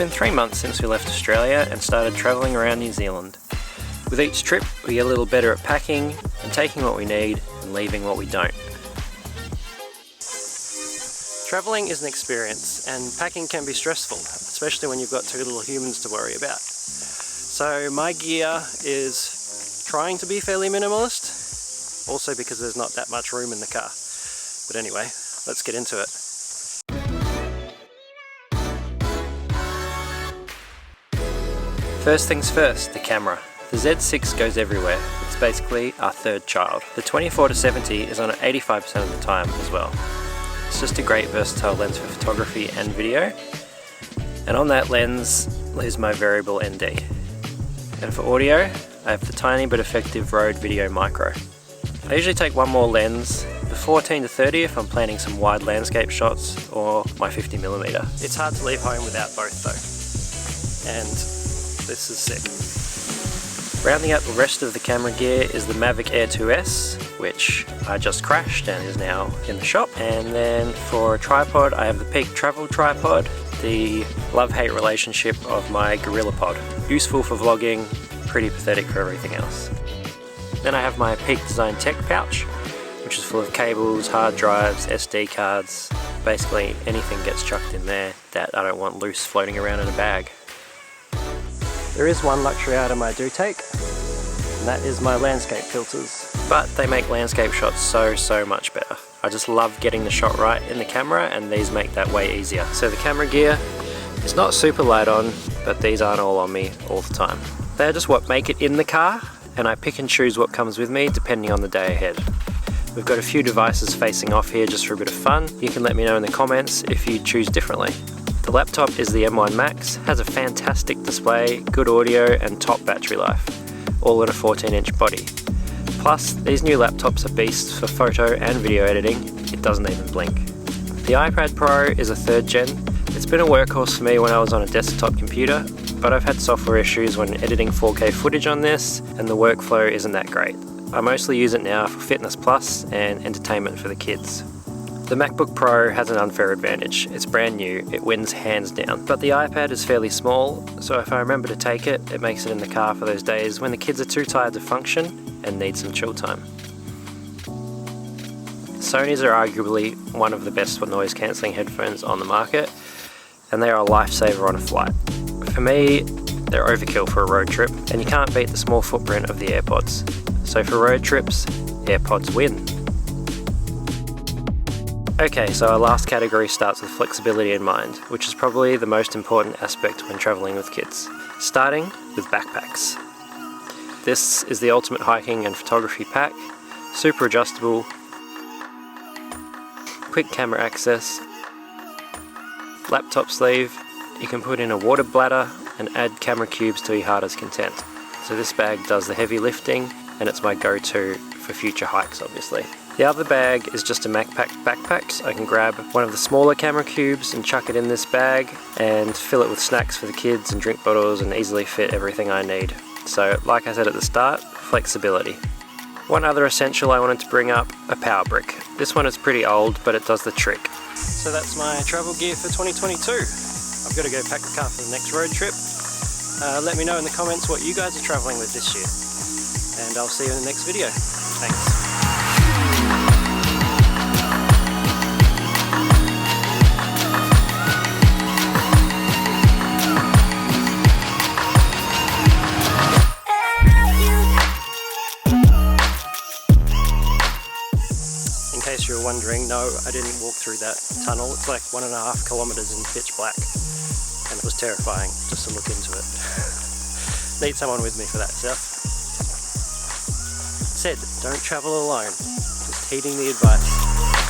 been 3 months since we left Australia and started travelling around New Zealand. With each trip we get a little better at packing and taking what we need and leaving what we don't. Travelling is an experience and packing can be stressful, especially when you've got 2 little humans to worry about. So my gear is trying to be fairly minimalist, also because there's not that much room in the car. But anyway, let's get into it. First things first, the camera. The Z6 goes everywhere. It's basically our third child. The 24-70 is on at 85% of the time as well. It's just a great versatile lens for photography and video. And on that lens is my variable ND. And for audio, I have the tiny but effective Rode Video Micro. I usually take one more lens, the 14-30 if I'm planning some wide landscape shots, or my 50mm. It's hard to leave home without both though. And this is sick. Rounding out the rest of the camera gear is the Mavic Air 2S, which I just crashed and is now in the shop. And then for a tripod, I have the Peak Travel tripod, the love-hate relationship of my GorillaPod. Useful for vlogging, pretty pathetic for everything else. Then I have my Peak Design Tech pouch, which is full of cables, hard drives, SD cards. Basically anything gets chucked in there that I don't want loose floating around in a bag. There is one luxury item I do take, and that is my landscape filters. But they make landscape shots so much better. I just love getting the shot right in the camera, and these make that way easier. So the camera gear is not super light on, but these aren't all on me all the time. They're just what make it in the car, and I pick and choose what comes with me depending on the day ahead. We've got a few devices facing off here just for a bit of fun. You can let me know in the comments if you choose differently. The laptop is the M1 Max, has a fantastic display, good audio and top battery life, all in a 14-inch body. Plus, these new laptops are beasts for photo and video editing, it doesn't even blink. The iPad Pro is a 3rd gen. It's been a workhorse for me when I was on a desktop computer, but I've had software issues when editing 4K footage on this, and the workflow isn't that great. I mostly use it now for Fitness Plus and entertainment for the kids. The MacBook Pro has an unfair advantage. It's brand new, it wins hands down. But the iPad is fairly small, so if I remember to take it, it makes it in the car for those days when the kids are too tired to function and need some chill time. Sony's are arguably one of the best noise cancelling headphones on the market, and they are a lifesaver on a flight. For me, they're overkill for a road trip, and you can't beat the small footprint of the AirPods. So for road trips, AirPods win. Okay, so our last category starts with flexibility in mind, which is probably the most important aspect when travelling with kids. Starting with backpacks. This is the ultimate hiking and photography pack, super adjustable, quick camera access, laptop sleeve, you can put in a water bladder and add camera cubes to your heart's content. So this bag does the heavy lifting and it's my go-to for future hikes obviously. The other bag is just a MacPack backpack. So I can grab one of the smaller camera cubes and chuck it in this bag and fill it with snacks for the kids and drink bottles and easily fit everything I need. So like I said at the start, flexibility. One other essential I wanted to bring up, a power brick. This one is pretty old, but it does the trick. So that's my travel gear for 2022. I've got to go pack the car for the next road trip. Let me know in the comments what you guys are traveling with this year. And I'll see you in the next video. Thanks. In case you were wondering, no, I didn't walk through that tunnel. It's like 1.5 kilometers in pitch black, and it was terrifying just to look into it. Need someone with me for that stuff. Said, don't travel alone. Just heeding the advice.